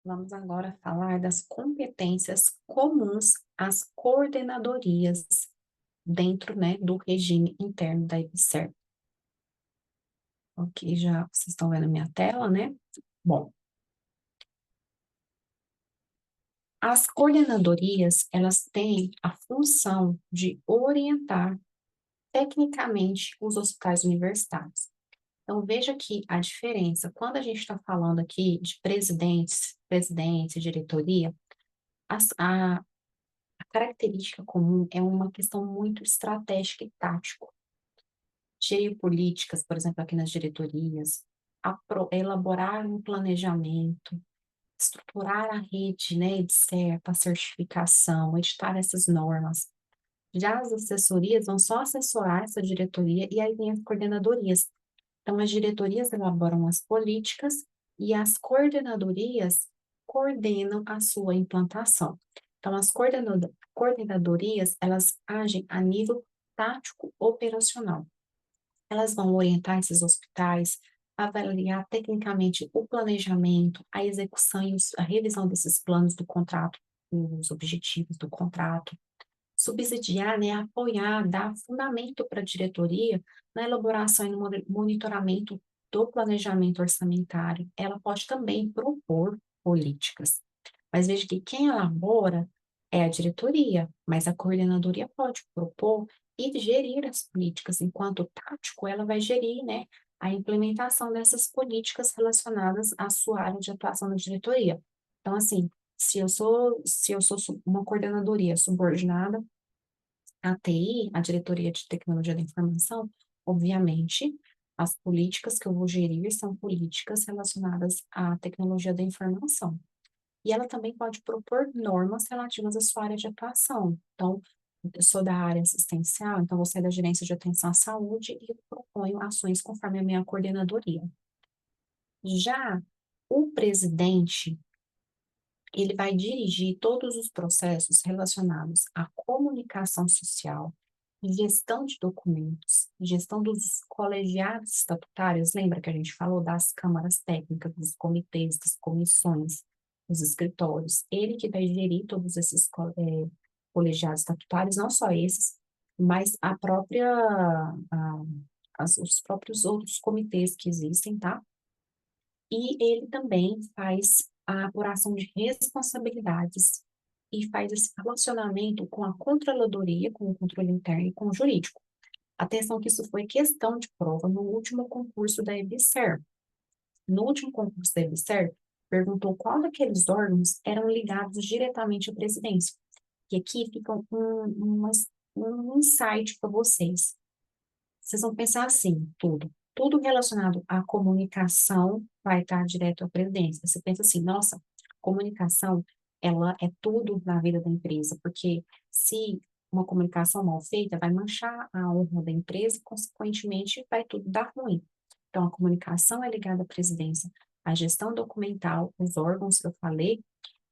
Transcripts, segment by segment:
Vamos agora falar das competências comuns às coordenadorias dentro, né, do regime interno da EBSERH. Ok, já vocês estão vendo a minha tela, né? Bom, as coordenadorias, elas têm a função de orientar tecnicamente os hospitais universitários. Então, veja aqui a diferença. Quando a gente está falando aqui de presidentes, diretoria, a característica comum é uma questão muito estratégica e tática. Gerir políticas, por exemplo, aqui nas diretorias, elaborar um planejamento, estruturar a rede, né, de certa certificação, editar essas normas. Já as assessorias vão só assessorar essa diretoria e aí vem as coordenadorias. Então, as diretorias elaboram as políticas e as coordenadorias coordenam a sua implantação. Então, as coordenadorias, elas agem a nível tático operacional. Elas vão orientar esses hospitais, avaliar tecnicamente o planejamento, a execução e a revisão desses planos do contrato, os objetivos do contrato, subsidiar, né, apoiar, dar fundamento para a diretoria na elaboração e no monitoramento do planejamento orçamentário. Ela pode também propor políticas. Mas veja que quem elabora é a diretoria, mas a coordenadoria pode propor e gerir as políticas, enquanto o tático ela vai gerir, né, a implementação dessas políticas relacionadas à sua área de atuação na diretoria. Então, assim, se eu sou uma coordenadoria subordinada à TI, a Diretoria de Tecnologia da Informação, obviamente, as políticas que eu vou gerir são políticas relacionadas à tecnologia da informação. E ela também pode propor normas relativas à sua área de atuação. Então, eu sou da área assistencial, então você é da gerência de atenção à saúde e eu proponho ações conforme a minha coordenadoria. Já o presidente, ele vai dirigir todos os processos relacionados à comunicação social, gestão de documentos, gestão dos colegiados estatutários. Lembra que a gente falou das câmaras técnicas, dos comitês, das comissões, dos escritórios? Ele que vai gerir todos esses colegiados estatutários, não só esses, mas os próprios outros comitês que existem, tá? E ele também faz a apuração de responsabilidades e faz esse relacionamento com a controladoria, com o controle interno e com o jurídico. Atenção que isso foi questão de prova no último concurso da EBSERH. No último concurso da EBSERH, perguntou qual daqueles órgãos eram ligados diretamente à presidência. E aqui fica um insight para vocês. Vocês vão pensar assim, tudo. Tudo relacionado à comunicação vai estar direto à previdência. Você pensa assim, nossa, comunicação, ela é tudo na vida da empresa, porque se uma comunicação mal feita vai manchar a honra da empresa e, consequentemente, vai tudo dar ruim. Então, a comunicação é ligada à presidência, à gestão documental, os órgãos que eu falei,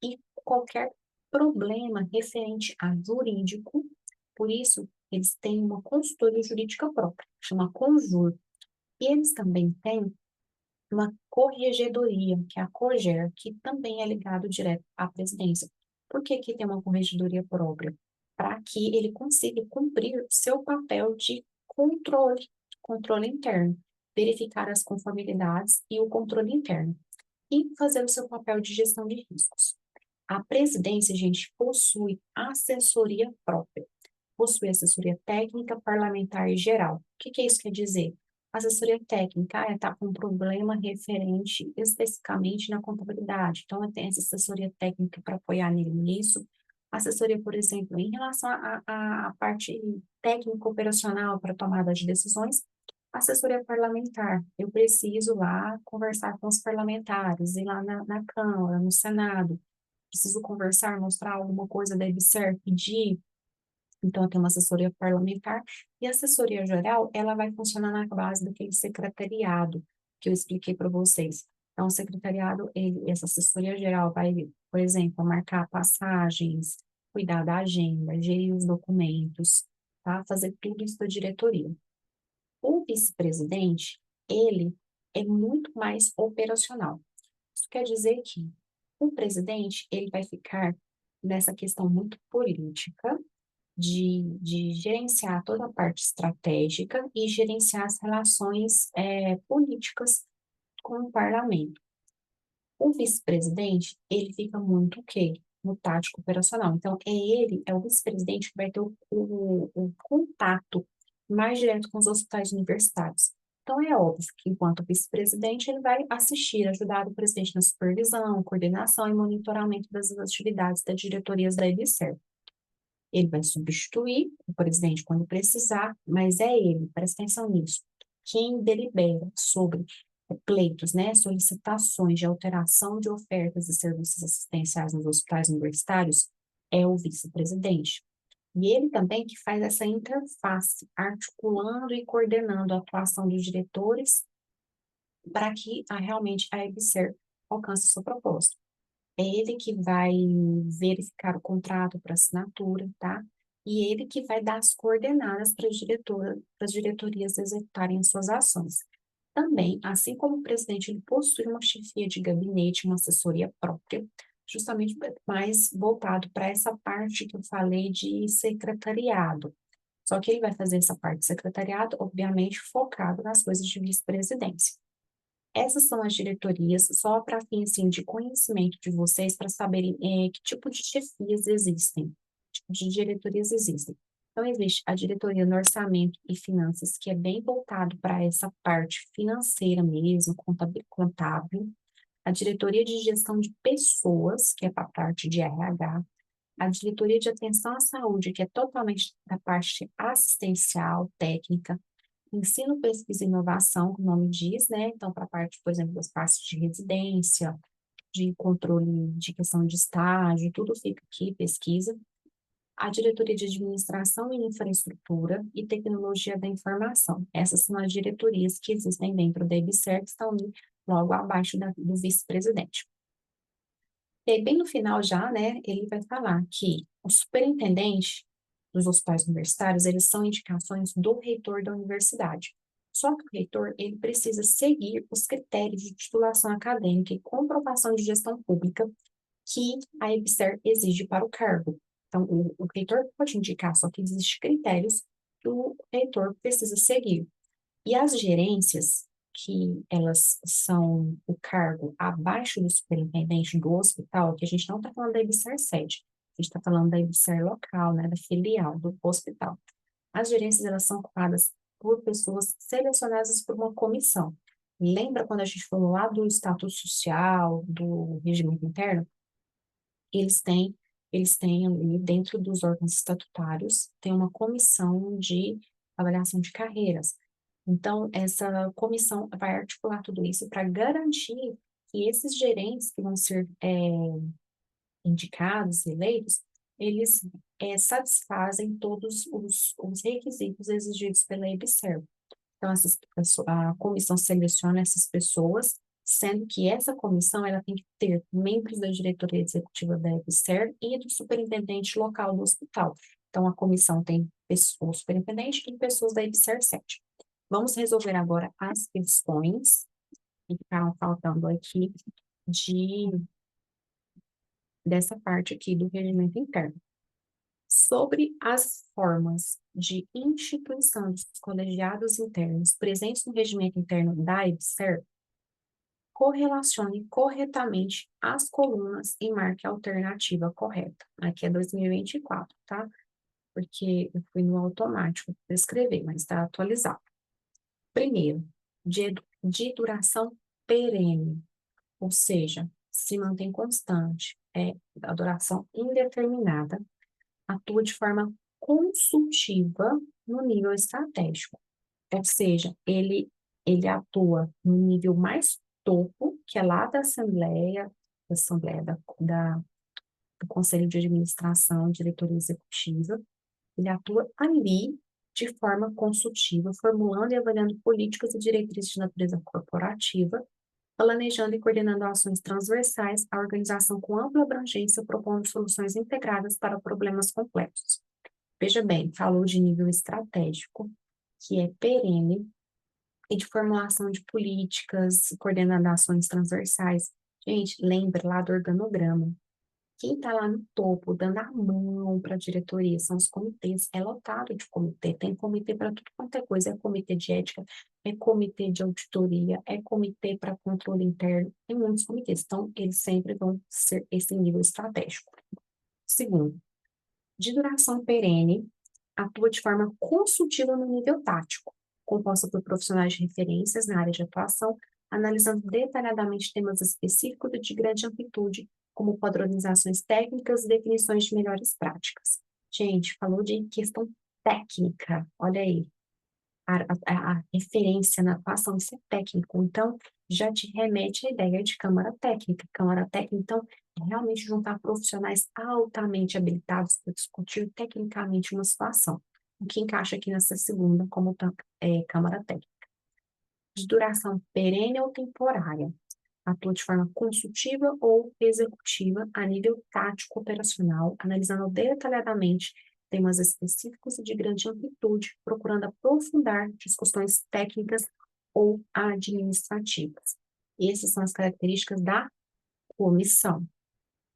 e qualquer problema referente a jurídico. Por isso, eles têm uma consultoria jurídica própria, chama Conjur. E eles também têm uma corregedoria, que é a COGER, que também é ligado direto à presidência. Por que que tem uma corregedoria própria? Para que ele consiga cumprir o seu papel de controle interno, verificar as conformidades e o controle interno, e fazer o seu papel de gestão de riscos. A presidência, gente, possui assessoria própria. Possui assessoria técnica, parlamentar e geral. O que que isso quer dizer? Assessoria técnica está com um problema referente especificamente na contabilidade. Então, tem essa assessoria técnica para apoiar nele nisso. Assessoria, por exemplo, em relação à parte técnica operacional para tomada de decisões. Assessoria parlamentar. Eu preciso lá conversar com os parlamentares, ir lá na Câmara, no Senado. Preciso conversar, mostrar alguma coisa da EBSERH, pedir. Então, tem uma assessoria parlamentar e a assessoria geral, ela vai funcionar na base daquele secretariado que eu expliquei para vocês. Então, o secretariado, essa assessoria geral vai, por exemplo, marcar passagens, cuidar da agenda, gerir os documentos, tá? Fazer tudo isso da diretoria. O vice-presidente, ele é muito mais operacional. Isso quer dizer que O presidente, ele vai ficar nessa questão muito política, de gerenciar toda a parte estratégica e gerenciar as relações políticas com o parlamento. O vice-presidente, ele fica muito o quê? No tático operacional. Então, é o vice-presidente que vai ter o contato mais direto com os hospitais universitários. Então, é óbvio que, enquanto vice-presidente, ele vai assistir, ajudar o presidente na supervisão, coordenação e monitoramento das atividades das diretorias da EBSERH. Ele vai substituir o presidente quando precisar, mas é ele, presta atenção nisso, quem delibera sobre pleitos, né, solicitações de alteração de ofertas de serviços assistenciais nos hospitais universitários é o vice-presidente. E ele também que faz essa interface, articulando e coordenando a atuação dos diretores para que realmente a EBSERH alcance seu propósito. É ele que vai verificar o contrato para assinatura, tá? E ele que vai dar as coordenadas para as diretorias executarem suas ações. Também, assim como o presidente, ele possui uma chefia de gabinete, uma assessoria própria, justamente mais voltado para essa parte que eu falei de secretariado. Só que ele vai fazer essa parte de secretariado, obviamente, focado nas coisas de vice-presidência. Essas são as diretorias, só para fim assim, de conhecimento de vocês, para saberem que tipo de chefias existem, que tipo de diretorias existem. Então, existe a diretoria no orçamento e finanças, que é bem voltado para essa parte financeira mesmo, contábil. A diretoria de gestão de pessoas, que é para a parte de RH. A diretoria de atenção à saúde, que é totalmente da parte assistencial, técnica. Ensino, pesquisa e inovação, como o nome diz, né? Então, para a parte, por exemplo, das partes de residência, de controle de questão de estágio, tudo fica aqui, pesquisa. A diretoria de administração e infraestrutura e tecnologia da informação. Essas são as diretorias que existem dentro da EBSERH, que estão ali logo abaixo do vice-presidente. E aí, bem no final já, né, ele vai falar que o superintendente dos hospitais universitários, eles são indicações do reitor da universidade. Só que o reitor, ele precisa seguir os critérios de titulação acadêmica e comprovação de gestão pública que a EBSERH exige para o cargo. Então, o reitor pode indicar, só que existem critérios que o reitor precisa seguir. E as gerências, que elas são o cargo abaixo do superintendente do hospital, que a gente não está falando da EBSERH sede, a gente está falando da EBSERH local, né, da filial do hospital. As gerências, elas são ocupadas por pessoas selecionadas por uma comissão. Lembra quando a gente falou lá do estatuto social, do regimento interno? Eles têm, eles têm ali, dentro dos órgãos estatutários, tem uma comissão de avaliação de carreiras. Então, essa comissão vai articular tudo isso para garantir que esses gerentes que vão ser indicados, eleitos, eles satisfazem todos os requisitos exigidos pela EBSERH. Então, a comissão seleciona essas pessoas, sendo que essa comissão ela tem que ter membros da diretoria executiva da EBSERH e do superintendente local do hospital. Então, a comissão tem o superintendente e pessoas da EBSERH 7. Vamos resolver agora as questões que ficaram faltando aqui dessa parte aqui do regimento interno. Sobre as formas de instituição dos colegiados internos presentes no regimento interno da EBSERH, correlacione corretamente as colunas e marque a alternativa correta. Aqui é 2024, tá? Porque eu fui no automático para escrever, mas está atualizado. Primeiro, de duração perene, ou seja, se mantém constante, é a duração indeterminada, atua de forma consultiva no nível estratégico, ou seja, ele atua no nível mais topo, que é lá do Conselho de Administração, diretoria executiva, ele atua ali de forma consultiva, formulando e avaliando políticas e diretrizes de natureza corporativa, planejando e coordenando ações transversais à organização com ampla abrangência, propondo soluções integradas para problemas complexos. Veja bem, falou de nível estratégico, que é perene, e de formulação de políticas, coordenando ações transversais. Gente, lembre lá do organograma. Quem está lá no topo, dando a mão para a diretoria, são os comitês. É lotado de comitê. Tem comitê para tudo quanto é coisa. É comitê de ética, é comitê de auditoria, é comitê para controle interno. Tem muitos comitês. Então, eles sempre vão ser esse nível estratégico. Segundo, de duração perene, atua de forma consultiva no nível tático, composta por profissionais de referências na área de atuação, analisando detalhadamente temas específicos e de grande amplitude, como padronizações técnicas e definições de melhores práticas. Gente, falou de questão técnica, olha aí, a referência na atuação, isso é técnico, então já te remete à ideia de câmara técnica. Câmara técnica, então, é realmente juntar profissionais altamente habilitados para discutir tecnicamente uma situação, o que encaixa aqui nessa segunda como câmara técnica. De duração perene ou temporária, atua de forma consultiva ou executiva a nível tático operacional, analisando detalhadamente temas específicos e de grande amplitude, procurando aprofundar discussões técnicas ou administrativas. Essas são as características da comissão.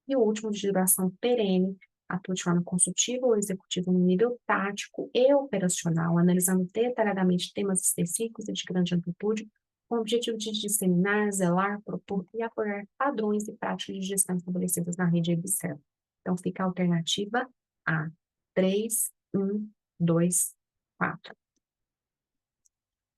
E o último, de duração perene, atua de forma consultiva ou executiva no nível tático e operacional, analisando detalhadamente temas específicos e de grande amplitude, com o objetivo de disseminar, zelar, propor e apoiar padrões e práticas de gestão estabelecidas na rede EBSERV. Então, fica a alternativa A. 3, 1, 2, 4.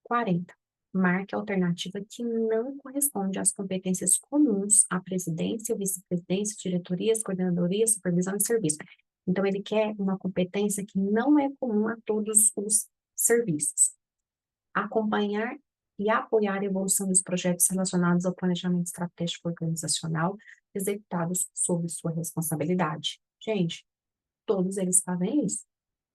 40. Marque a alternativa que não corresponde às competências comuns à presidência, vice-presidência, diretorias, coordenadorias, supervisão e serviço. Então, ele quer uma competência que não é comum a todos os serviços. Acompanhar e apoiar a evolução dos projetos relacionados ao planejamento estratégico organizacional executados sob sua responsabilidade. Gente, todos eles fazem isso,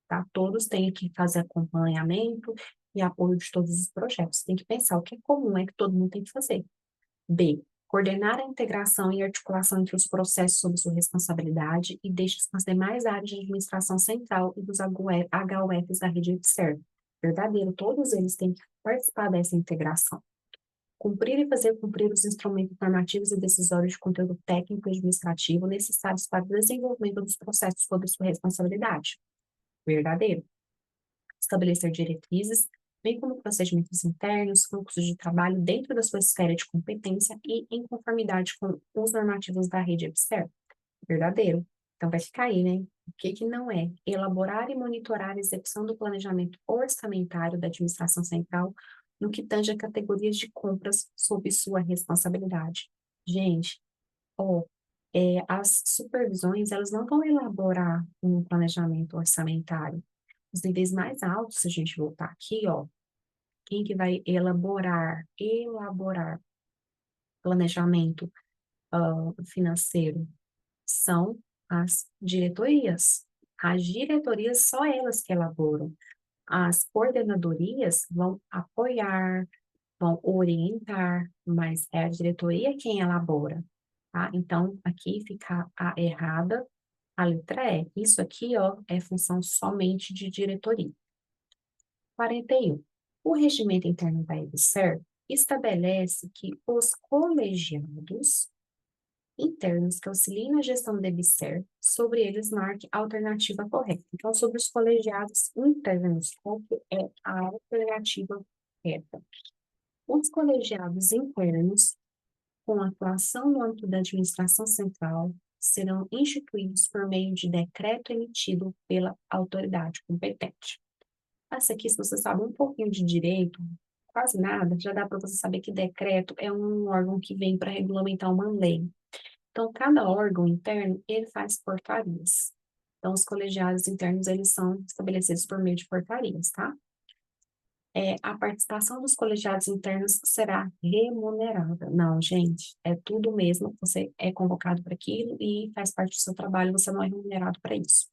tá? Todos têm que fazer acompanhamento e apoio de todos os projetos. Tem que pensar o que é comum, é que todo mundo tem que fazer. B. Coordenar a integração e articulação entre os processos sob sua responsabilidade e deixe com as demais áreas de administração central e dos HUFs da rede Observe. Verdadeiro, todos eles têm que participar dessa integração. Cumprir e fazer cumprir os instrumentos normativos e decisórios de conteúdo técnico e administrativo necessários para o desenvolvimento dos processos sob sua responsabilidade. Verdadeiro. Estabelecer diretrizes, bem como procedimentos internos, fluxos de trabalho dentro da sua esfera de competência e em conformidade com os normativos da rede Observe. Verdadeiro. Então, vai ficar aí, né? O que que não é? Elaborar e monitorar a execução do planejamento orçamentário da administração central no que tange a categorias de compras sob sua responsabilidade. Gente, ó, as supervisões, elas não vão elaborar um planejamento orçamentário. Os níveis mais altos, se a gente voltar aqui, ó, quem que vai elaborar planejamento financeiro são as diretorias. As diretorias, só elas que elaboram. As coordenadorias vão apoiar, vão orientar, mas é a diretoria quem elabora, tá? Então, aqui fica a errada, a letra E. Isso aqui, ó, é função somente de diretoria. 41. O regimento interno da EBSERV estabelece que os colegiados internos que auxiliem na gestão da EBSERV, sobre eles marque a alternativa correta. Então, sobre os colegiados internos, qual que é a alternativa correta? Os colegiados internos, com atuação no âmbito da administração central, serão instituídos por meio de decreto emitido pela autoridade competente. Essa aqui, se você sabe um pouquinho de direito, quase nada, já dá para você saber que decreto é um órgão que vem para regulamentar uma lei. Então, cada órgão interno, ele faz portarias. Então, os colegiados internos, eles são estabelecidos por meio de portarias, tá? A participação dos colegiados internos será remunerada. Não, gente, é tudo mesmo. Você é convocado para aquilo e faz parte do seu trabalho, você não é remunerado para isso.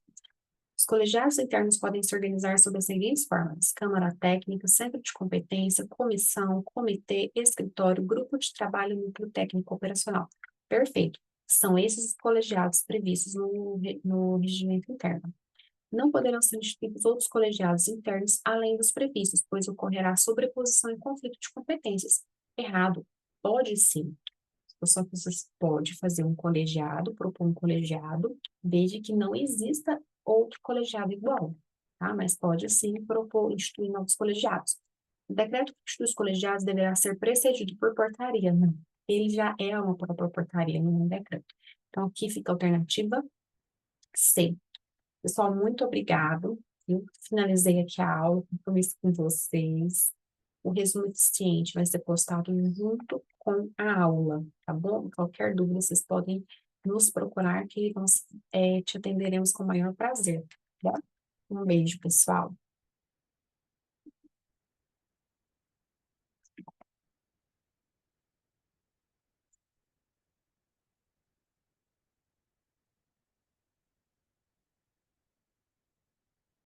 Os colegiados internos podem se organizar sob as seguintes formas: Câmara Técnica, Centro de Competência, Comissão, Comitê, Escritório, Grupo de Trabalho, Núcleo Técnico Operacional. Perfeito. São esses os colegiados previstos no regimento interno. Não poderão ser instituídos outros colegiados internos além dos previstos, pois ocorrerá sobreposição e conflito de competências. Errado. Pode sim. Só que você pode fazer um colegiado, propor um colegiado, desde que não exista outro colegiado igual, tá? Mas pode sim propor, instituir novos colegiados. O decreto que institui os colegiados deverá ser precedido por portaria, não. Ele já é uma própria portaria, não é um decreto. Então, aqui fica a alternativa C. Pessoal, muito obrigado. Eu finalizei aqui a aula, compromisso com vocês. O resumo eficiente vai ser postado junto com a aula, tá bom? Qualquer dúvida, vocês podem nos procurar, que nós te atenderemos com o maior prazer, tá? Um beijo, pessoal.